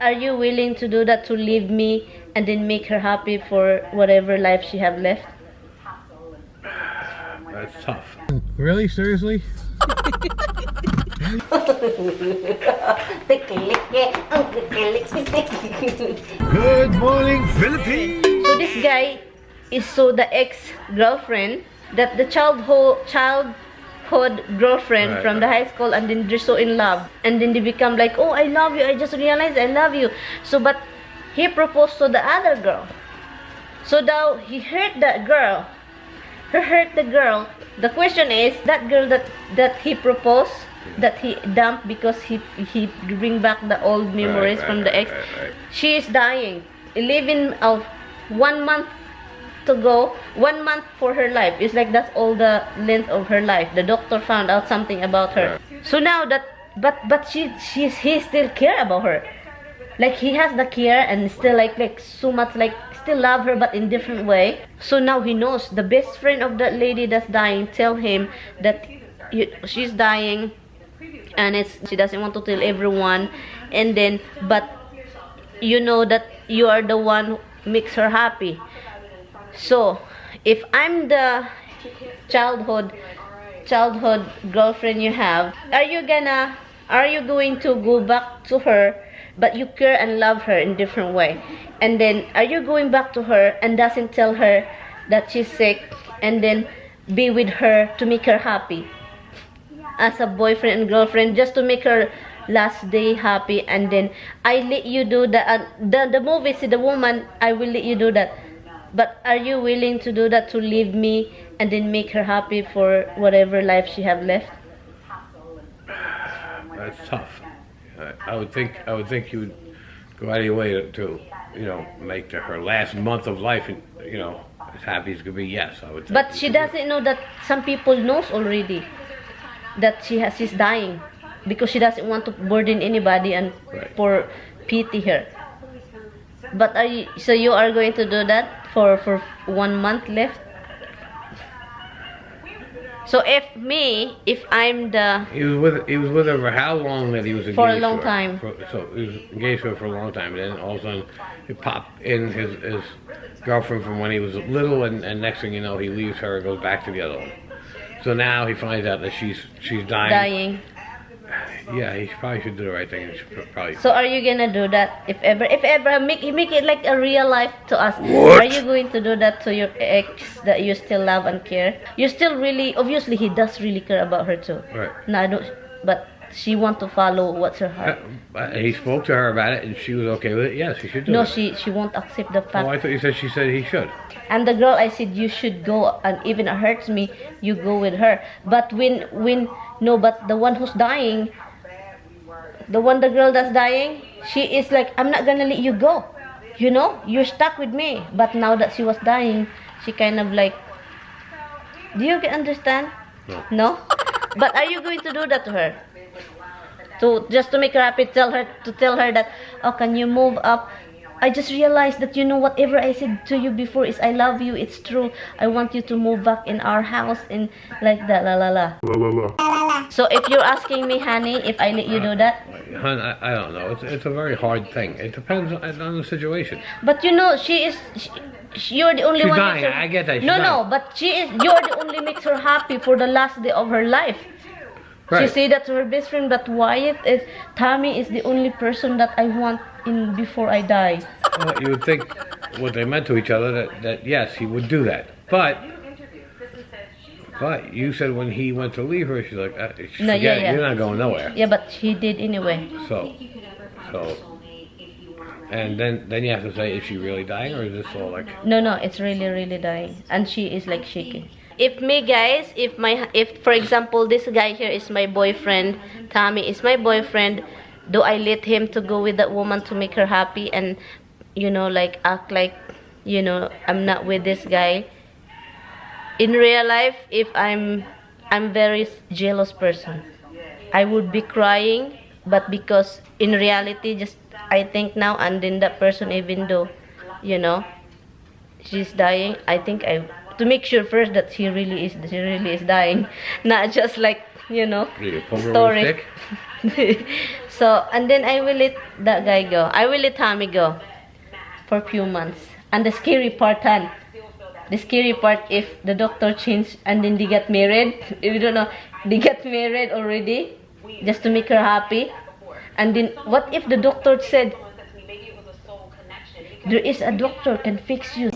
are you willing to do that, to leave me and then make her happy for whatever life she have left? That's tough. Really? Seriously? Good morning, Philippines! So this guy is the ex-girlfriend, that the childhood girlfriend from the high school, and then they're so in love, and then they become like, oh, I love you, I just realized I love you. So but he proposed to the other girl. So now he hurt that girl. He hurt the girl. The question is, that girl that he proposed, that he dumped because he bring back the old memories from the ex. She is dying. 1 month to go, 1 month for her life. It's like that's all the length of her life. The doctor found out something about her. So now that, but he still care about her. Like he has the care and still like so much, like still love her, but in different way. So now he knows the best friend of that lady that's dying tell him that she's dying, and she doesn't want to tell everyone, and then but you know that you are the one who makes her happy. So if I'm the childhood girlfriend you have, are you going to go back to her, but you care and love her in different way? And then are you going back to her and doesn't tell her that she's sick, and then be with her to make her happy as a boyfriend and girlfriend, just to make her last day happy? And then I let you do that. The movie said the woman, I will let you do that. But are you willing to do that, to leave me and then make her happy for whatever life she have left? That's tough. I would think you would go out of your way to make her last month of life, as happy as could be. Yes, I would think. But she doesn't know that some people knows already that she's dying, because she doesn't want to burden anybody and for pity her. But so you are going to do that for 1 month left? So if I'm the... He was with her for how long that he was engaged? For a long time. So he was engaged to her for a long time. And then all of a sudden, he popped in his girlfriend from when he was little, and next thing you know, he leaves her and goes back to the other one. So now he finds out that she's dying. Yeah, he probably should do the right thing. So are you gonna do that if ever make it like a real life to us? What? Are you going to do that to your ex that you still love and care? You still really, obviously he does really care about her too. Right. No, I don't. But she want to follow what's her heart. He spoke to her about it, and she was okay with it. Yes, he should do it. No, she won't accept the fact. Oh, I thought you said she said he should. And the girl, I said you should go, and even it hurts me, you go with her. But but the one who's dying, the girl that's dying, she is like, I'm not gonna let you go. You're stuck with me. But now that she was dying, she kind of like, do you understand? No? But are you going to do that to her? Just to make her happy, tell her that, oh, can you move up? I just realized that, whatever I said to you before is I love you, it's true. I want you to move back in our house, and like that, la la la. La la la. So if you're asking me, honey, if I let you do that? Hon, I don't know. It's a very hard thing. It depends on the situation. But you're the only She's one. Dying. I get that. But you're the only makes her happy for the last day of her life. Right. She said that to her best friend, but Tommy is the only person that I want before I die. Well, you would think what they meant to each other, that yes, he would do that. But you said when he went to leave her, she's like, forget it, you're not going nowhere. Yeah, but he did anyway. So, and then you have to say, is she really dying, or is this all like? No, it's really, really dying, and she is like shaking. If me, guys, if for example this guy here is my boyfriend, Tommy is my boyfriend, do I let him to go with that woman to make her happy and like act like I'm not with this guy? In real life, if I'm very jealous person, I would be crying, but because in reality, just I think now, and then that person, even though she's dying, I think to make sure first that she really is dying, not just like story. So, and then I will let that guy go. I will let Tommy go for a few months. And the scary part, Han, the scary part, if the doctor changed and then they get married, we don't know, they get married already just to make her happy. And then, what if the doctor said, there is a doctor can fix you?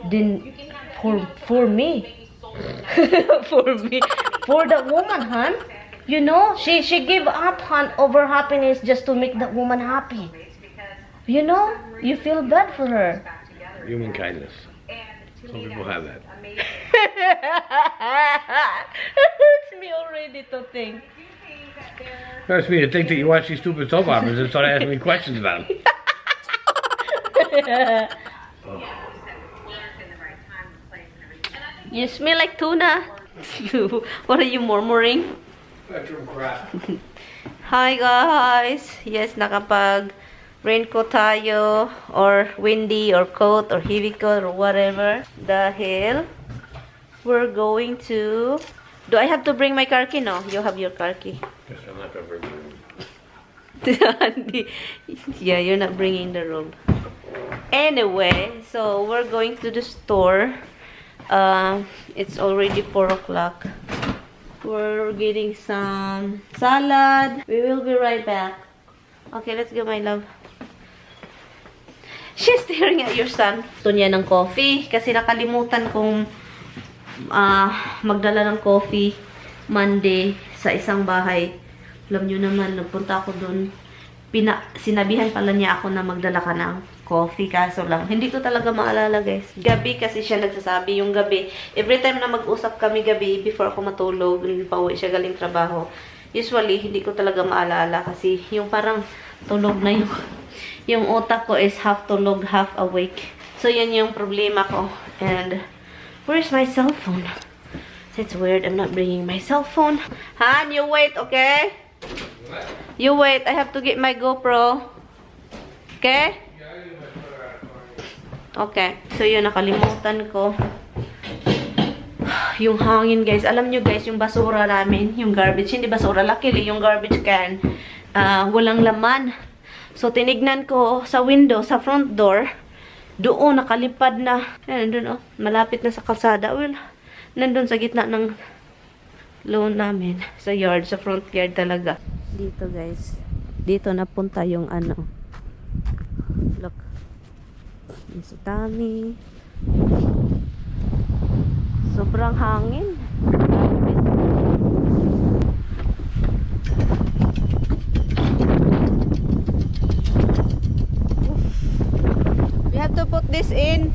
Then, for me, for me, for the woman, Han, you know, she gave up, Han, over happiness just to make the woman happy. You know, you feel bad for her. Human kindness. Some people have that. Hurts me already to think. Hurts me to think that you watch these stupid soap operas and start asking me questions about them. You smell like tuna. What are you murmuring? Bedroom crap. Hi guys. Yes, nakapag raincoat tayo, or windy, or coat, or heavy coat, or whatever. Dahil we're going to... Do I have to bring my car key? No, you have your car key. Yes, I'm not gonna bring you. Yeah, you're not bringing the robe. Anyway, so we're going to the store. It's already 4 o'clock. We're getting some salad. We will be right back. Okay, let's go, my love. She's staring at your son. Gusto niya ng coffee kasi nakalimutan kong magdala ng coffee Monday sa isang bahay. Alam nyo naman, nagpunta ako dun. Sinabihan pala niya ako na magdala ka ng coffee. Kaso lang, hindi ko talaga maalala, guys. Gabi kasi siya nagsasabi. Yung gabi, every time na mag-usap kami gabi, before ako matulog, pauwi siya galing trabaho. Usually, hindi ko talaga maalala kasi yung parang tulog na yung utak ko is half tulog, half awake. So, yan yung problema ko. And, where's my cell phone? It's weird, I'm not bringing my cell phone. Han, you wait, okay? You wait, I have to get my GoPro. Okay? Okay. So, yun, nakalimutan ko. Yung hangin, guys. Alam nyo, guys, yung basura namin, yung garbage, hindi basura, luckily, yung garbage can, walang laman. So, tinignan ko sa window, sa front door, doon, nakalipad na. Ayan, nandun, oh, malapit na sa kalsada. Well, nandun sa gitna ng lawn namin. Sa yard, sa front yard talaga. Dito, guys. Dito napunta yung ano. Look. Yung si Tommy. Sobrang hangin. We have to put this in.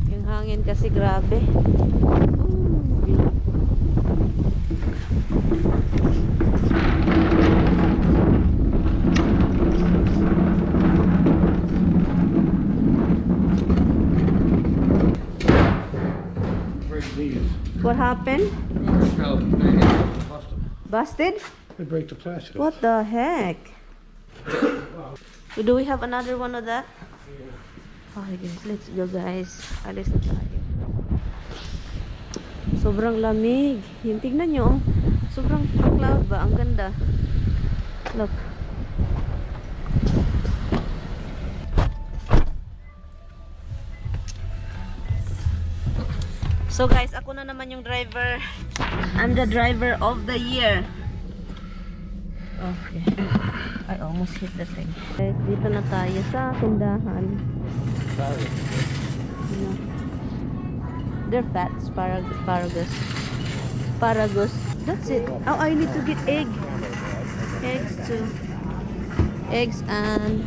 Yung hangin kasi grabe. What happened? Busted? They break the plastic. What the heck? Do we have another one of that? Okay, guys, let's go, guys. Alis na tayo. Sobrang lamig. Yung tignan nyo, oh. Sobrang cloud ba? Ang ganda. Look. So guys, ako na naman yung driver. I'm the driver of the year. Okay. I almost hit the thing. Guys, dito na tayo sa tindahan. No. They're fat. Asparagus. That's it. Oh, I need to get egg. Eggs too. Eggs and...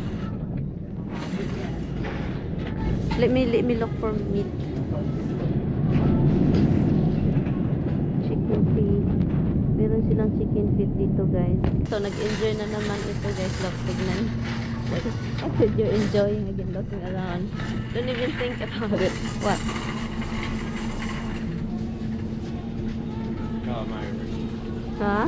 Let me look for meat. Chicken feet. Meron silang chicken feet dito, guys. So, nag-enjoy na naman ito, guys. Look, tignan. I said you're enjoying again, looking around. Don't even think about it. What? Huh?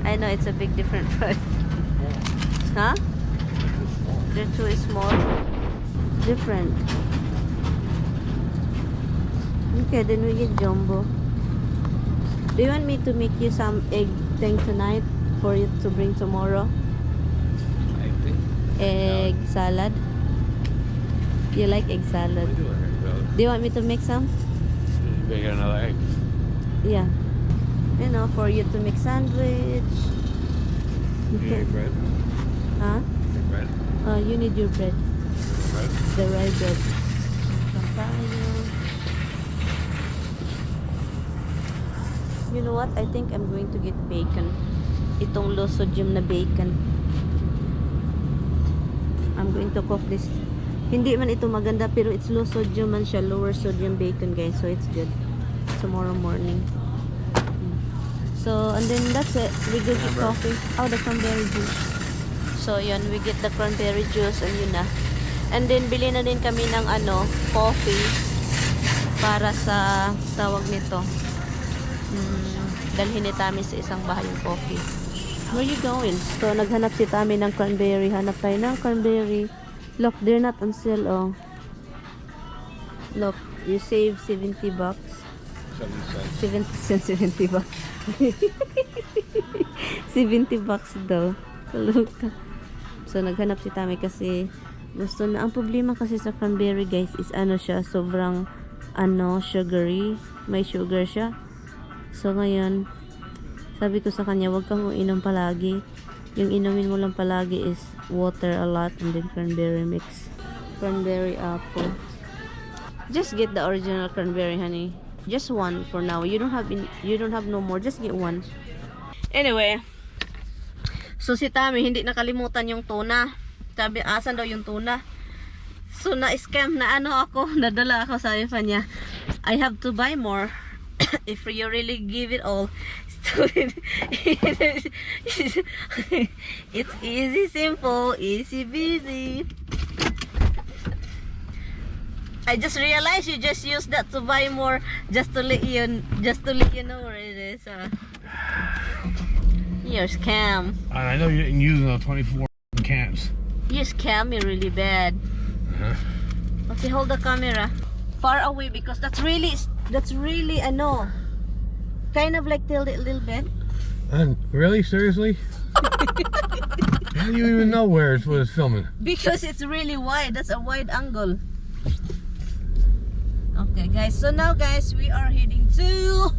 I know it's a big different price. Huh? They're too small. Different. Okay, then we get jumbo. Do you want me to make you some egg thing tonight for you to bring tomorrow? I think. Egg salad. You like egg salad? I do like egg salad. Do you want me to make some? You better get another egg. Yeah. You know, for you to make sandwich. You need bread? Huh? Need bread? You need your bread. Bread? The rye bread. Papaya. You know what? I think I'm going to get bacon. Itong low sodium na bacon. I'm going to cook this. Hindi man ito maganda pero it's low sodium man siya. Lower sodium bacon guys. So it's good. Tomorrow morning. So and then that's it. We go get coffee. Oh, the cranberry juice. So yun. We get the cranberry juice and yun na. And then bili na din kami ng coffee. Para sa tawag nito. Dalhin ni Tami sa isang bahay yung coffee. Where you going? So, naghanap si Tami ng cranberry. Hanap tayo ng cranberry. Look, they're not on sale, oh. Look, you save 70 bucks. 70 cents, 70 bucks. 70 bucks daw. Look. So, naghanap si Tami kasi gusto na. Ang problema kasi sa cranberry, guys, is siya, sobrang, sugary. May sugar siya. So ngayon, sabi ko sa kanya, wag kang uinom palagi. Yung inumin mo lang palagi is water a lot and then cranberry mix. Cranberry apple. Just get the original cranberry, honey. Just one for now. You don't have no more. Just get one. Anyway, so si Tami hindi nakalimutan yung tuna. Sabi, asan daw yung tuna? So na-scam na ako, nadala ako sa iPhone niya. I have to buy more. If you really give it all. It's easy, simple, easy, busy. I just realized you just used that to buy more, just to let you know where it is. You're scam. I know you didn't use the 24 cans. You scam me really bad. Okay, hold the camera far away because that's really kind of like tilt it a little bit. Really? Seriously? How do you even know where it's filming? Because it's really wide. That's a wide angle. Okay, guys. So now, guys, we are heading to.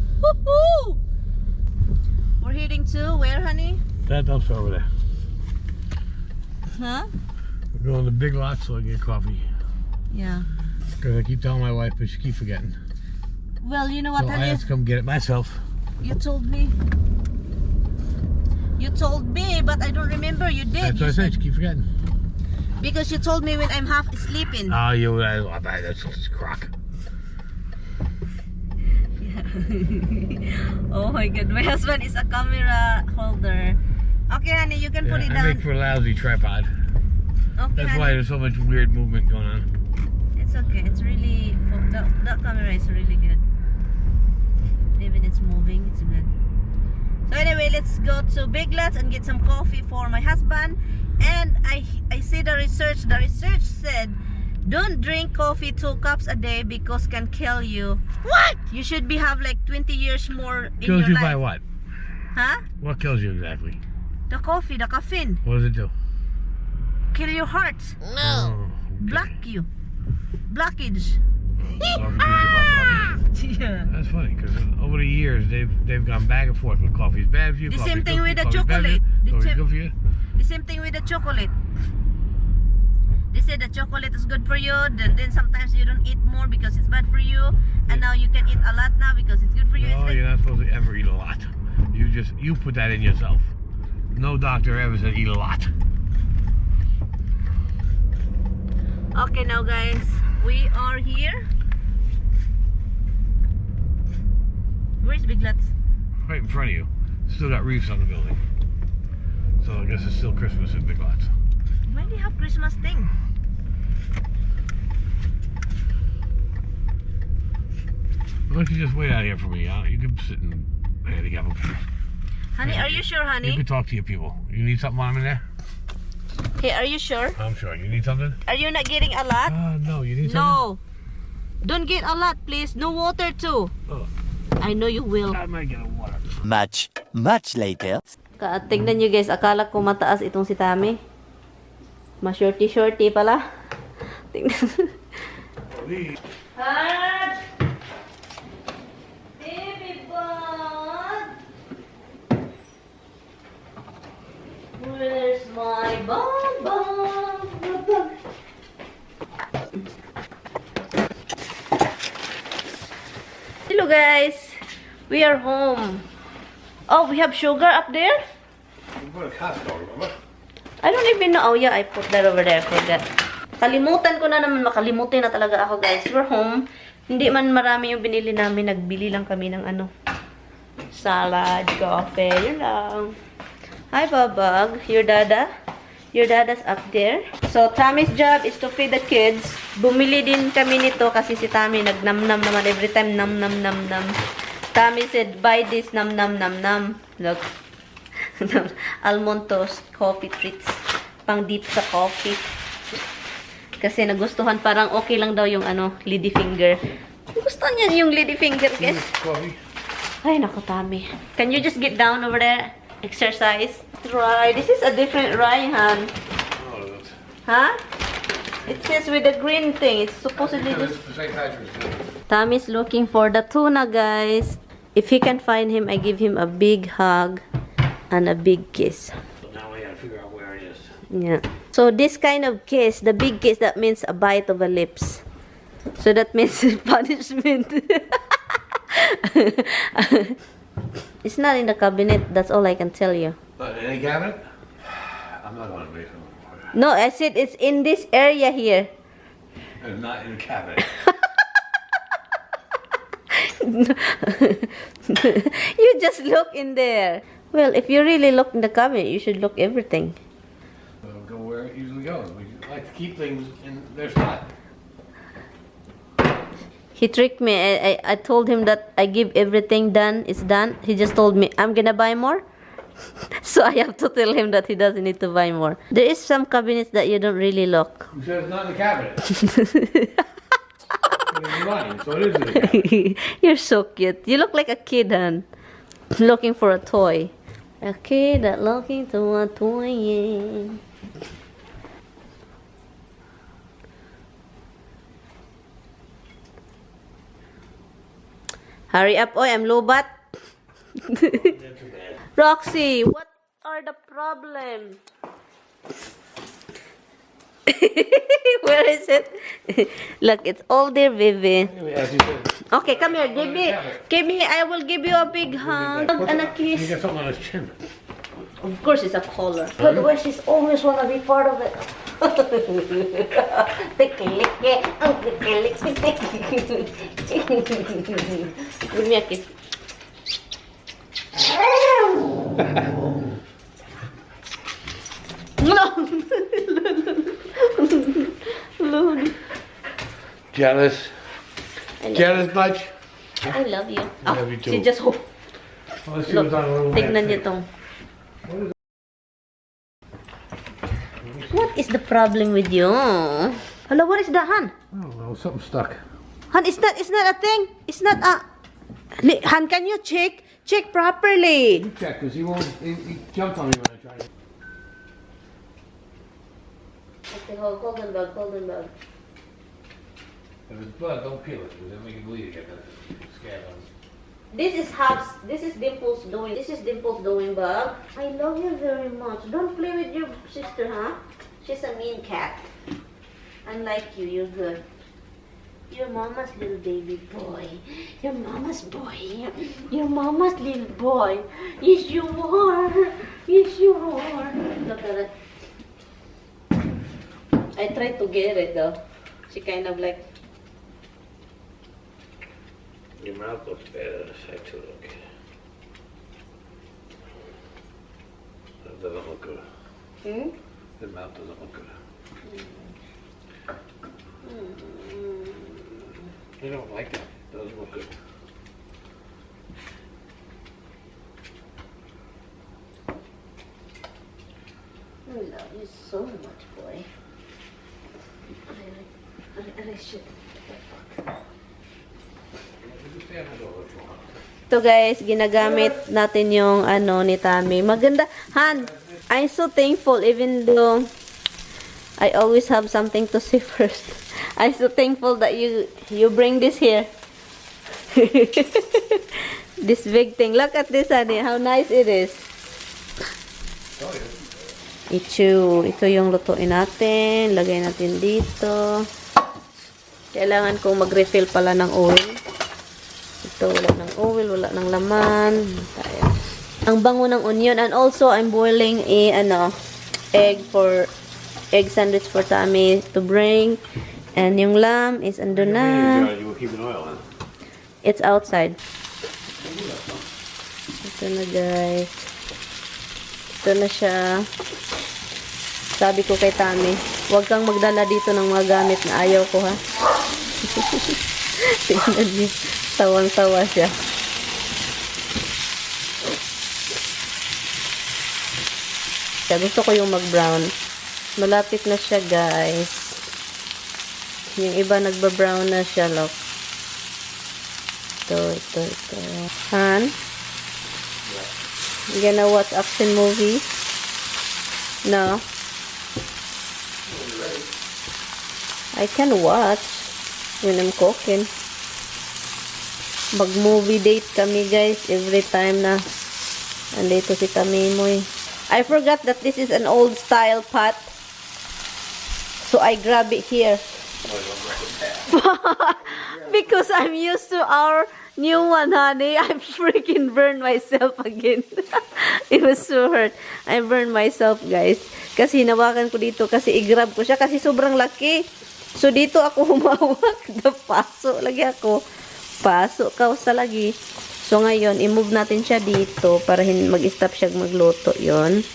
We're heading to where, honey? That dumpster over there. Huh? We're going to Big Lots so I get coffee. Yeah. Because I keep telling my wife, but she keeps forgetting. Well, you know what, so honey? I have to come get it myself. You told me. You told me, but I don't remember. You did. That's what I said. You keep forgetting. Because you told me when I'm half sleeping. Oh, that's just crock. Yeah. Oh my God, my husband is a camera holder. Okay, honey, you can put it down. I make for a lousy tripod. Okay, that's honey. why there's so much weird movement going on. It's okay. It's really that camera is really good. Even it's moving, it's good. So anyway, let's go to Big Lots and get some coffee for my husband. And I see the research. The research said, don't drink coffee 2 cups a day because can kill you. What? You should have like 20 years more in your life. Kills you by what? Huh? What kills you exactly? The coffee, the caffeine. What does it do? Kill your heart. No. Oh, okay. Block you. Blockage. Yeah. That's funny because over the years they've gone back and forth with coffee is bad for you. The same thing with the chocolate. Coffee's good for you. The same thing with the chocolate. They say the chocolate is good for you. Then sometimes you don't eat more because it's bad for you. And now you can eat a lot now because it's good for you. No, you're not supposed to ever eat a lot. You put that in yourself. No doctor ever said eat a lot. Okay, now guys, we are here. Where's Big Lots? Right in front of you. Still got reefs on the building. So I guess it's still Christmas at Big Lots. Why do you have Christmas thing? Why don't you just wait out here for me? You can sit and handicap. Okay. Honey, are you sure, honey? You can talk to your people. You need something while I'm in there? Okay, are you sure? I'm sure. You need something? Are you not getting a lot? No, you need something? No. Don't get a lot, please. No water too. Oh. I know you will. I might get a water. Much later. Tignan nyo guys, akala ko mataas itong si Tami. Ma-shorty-shorty pala. Tignan. Hard! Baby bud! Where's my baba? Hello guys! We are home. Oh, we have sugar up there? You put a Costco, remember? I don't even know. Oh yeah, I put that over there. Forgot. Kalimutan ko na naman. Makalimutin na talaga ako guys. We're home. Hindi man marami yung binili namin. Nagbili lang kami ng ano. Salad, coffee. Yun lang. Hi Babag. Your dada? Your dada's up there. So, Tammy's job is to feed the kids. Bumili din kami nito kasi si Tammy nagnam-nam naman. Every time nam-nam-nam-nam. Tammy said, buy this nam-nam-nam-nam. Look. Almond toast, coffee treats. Pang dip sa coffee. Kasi nagustuhan, parang okay lang daw yung ano, lady finger. Gusto niya yung lady finger, guys. Coffee. Ay, naku, Tammy. Can you just get down over there? Exercise. Rye. This is a different rye, Han. Oh, that's... Huh? It says with the green thing. It's supposedly It's just... the same size as this. Tammy's looking for the tuna, guys. If he can find him, I give him a big hug and a big kiss. So now we gotta figure out where it is. Yeah. So this kind of kiss, the big kiss, that means a bite of the lips. So that means punishment. It's not in the cabinet. That's all I can tell you. But in a cabinet? I'm not going to make them. No, I said it's in this area here. It's not in a cabinet. You just look in there. Well, if you really look in the cabinet, you should look everything. We'll go where it usually goes. We like to keep things in their spot. He tricked me. I told him that I give everything done. It's done. He just told me, I'm gonna buy more. So I have to tell him that he doesn't need to buy more. There is some cabinets that you don't really look. You said it's not in the cabinet. You're lying, so it is in the cabinet. You're so cute. You look like a kid, Han. Looking for a toy. A kid that looking to a toy, yeah. Hurry up, oi, I'm lobat. Roxy, what are the problem? Where is it? Look, it's all there, baby. Okay, come here. Give me. I will give you a big hug and a He kiss. got something on his chin. Of course, it's a collar. But the way she's always wanna be part of it. Give me a kiss. No. Jealous? Jealous much? I love you. I love you too. She just hope. Well, let's see Look, what's on a little tignan man's niyo face. tong. What is the problem with you? Hello, what is that, Han? Oh, well, something stuck. Han, it's not a thing. It's not a... Han, can you check? Check properly. Check, because he jumped on me when I tried it. Okay, hold on, bag, If it's blood, don't peel it, because then we can bleed again. That's scab on it. This is Dimple's doing. This is Dimple's doing, bag. I love you very much. Don't play with your sister, huh? She's a mean cat. Unlike you, you're good. You're mama's little baby boy. You're mama's boy. You're mama's little boy. Yes, you are. Yes, you are. Look at it. I tried to get it though. She kind of like... Your mouth looks bad on the side too, look. That doesn't look good. Hmm? The mouth doesn't look good. I don't like that. It doesn't look good. love you so much, boy. Shit. Ito guys, ginagamit natin yung ano ni Tami. Maganda. Han, I'm so thankful even though I always have something to say first. I'm so thankful that you bring this here. This big thing. Look at this, honey. How nice it is. Ito yung lutuin natin. Lagay natin dito. Kailangan kong mag-refill pala ng oil. Ito, wala ng oil, wala ng laman. Tayo. Ang bango ng onion. And also, I'm boiling egg sandwich for Tami to bring. And yung lamb is andun na. It's outside. Ito na guys. Ito na siya. Sabi ko kay Tami, huwag kang magdala dito ng mga gamit na ayaw ko ha. Tingnan niyo. Sawang-sawa siya. Kaya gusto ko yung mag-brown. Malapit na siya guys. Yung iba nagba-brown na siya, look. Ito. Han? You gonna watch action movie? No? I can watch when I'm cooking. Mag-movie date kami guys every time na andito si Kamimoy. I forgot that this is an old style pot. So I grab it here. Because I'm used to our new one, honey. I freaking burned myself again. It was so hurt. I burned myself, guys. Kasi hinawakan ko dito kasi i-grab ko siya kasi sobrang laki. So dito ako humawak. Paso lagi ako. Paso ka sa lagi. So ngayon, i-move natin siya dito para mag-stop siya magluto. Yon.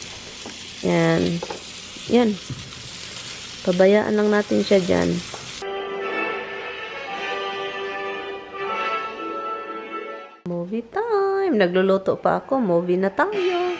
Yan. Yan. Pabayaan lang natin siya dyan. Movie time. Nagluluto pa ako. Movie na tayo.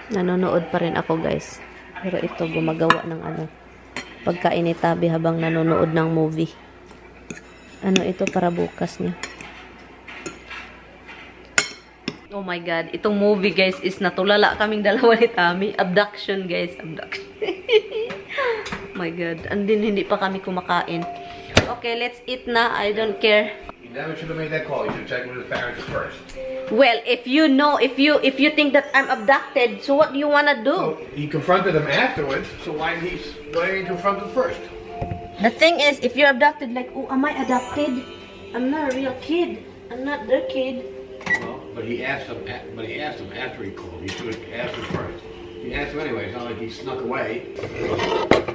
Nanonood pa rin ako guys. Pero ito gumagawa ng pagkain ni Tabi habang nanonood ng movie. Ito para bukas niya. Oh my God. Itong movie guys is natulala kaming dalawa ni Tami. Abduction guys. Abduction. Oh my God. Andin hindi pa kami kumakain. Okay, let's eat na. I don't care. You never should have made that call. You should check with his parents first. Well, if you know, if you think that I'm abducted, so what do you wanna do? Well, he confronted him afterwards, so why didn't he confront him first? The thing is, if you're abducted, like, oh, am I adopted? I'm not a real kid. I'm not their kid. Well, but he asked him. But he asked him after he called. You should have asked him first. He asked him anyway. It's not like he snuck away.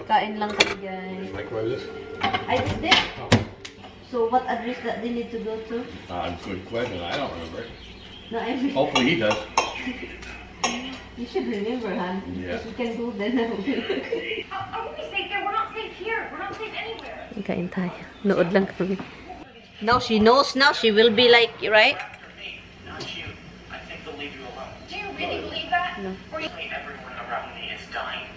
Kain lang kami, guys. Microwave this? I just did. Oh. So what address that they need to go to? Good question. I don't remember. No, I mean, Hopefully he does. you should remember, Han. Yeah. Because we can go there now. Are we safe there? We're not safe here. We're not safe anywhere. Kain tayo. Nood lang kami. Now she knows now. She will be like, right? Not you. I think they'll leave you alone. Do you really believe that? No. Or you believe everyone around me is dying?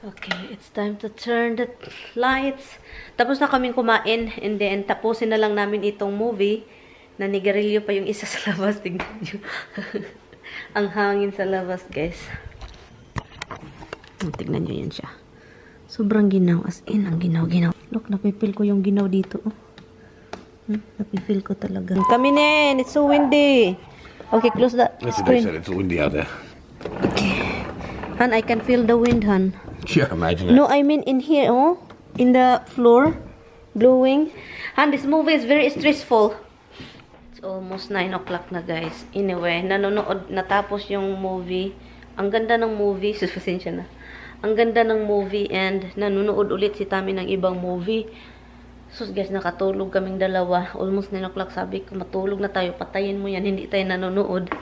Okay, it's time to turn the lights. Tapos na kaming kumain and then tapusin na lang namin itong movie. Nanigarilyo pa yung isa sa labas. Tignan nyo. Ang hangin sa labas, guys. Tignan nyo yan siya. Sobrang ginaw. As in, ang ginaw-ginaw. Look, napipil ko yung ginaw dito. Oh. Napipil ko talaga. Come in. It's so windy. Okay, close that screen. It's windy out there. Okay. Han, I can feel the wind, Han. Yeah, imagine it. No, I mean in here, oh. in the floor, blowing. And this movie is very stressful. It's almost 9 o'clock na, guys. Anyway, natapos yung movie. Ang ganda ng movie. Pasensya na. Ang ganda ng movie and nanonood ulit si Tami ng ibang movie. So guys, nakatulog kaming dalawa. Almost 9 o'clock. Sabi ko, matulog na tayo. Patayin mo yan. Hindi tayo nanonood.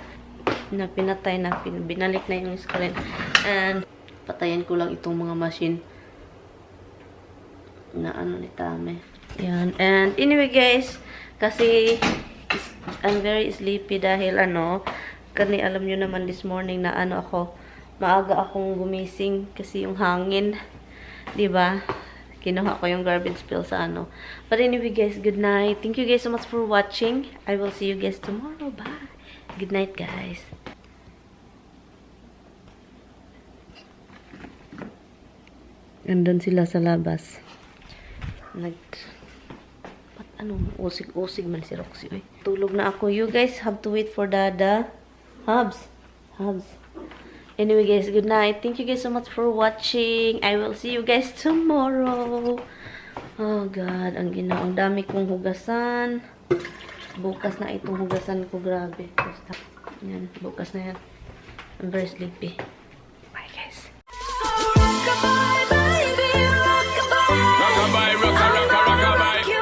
Na pinatay na. Binalik na yung screen. And patayin ko lang itong mga machine na ano ni Tami. Yan. And anyway guys, kasi I'm very sleepy dahil kasi alam nyo naman this morning na maaga akong gumising kasi yung hangin, 'di ba? Kinuha ko yung garbage spill sa But anyway guys, good night. Thank you guys so much for watching. I will see you guys tomorrow. Bye. Good night guys. Andun sila sa labas. Usig man si Roxy. Uy. Tulog na ako. You guys have to wait for Dada. Hubs. Anyway guys, good night. Thank you guys so much for watching. I will see you guys tomorrow. Oh God, ang dami kong hugasan. Bukas na itong hugasan ko. Grabe. Yan, bukas na yan. I'm very sleepy.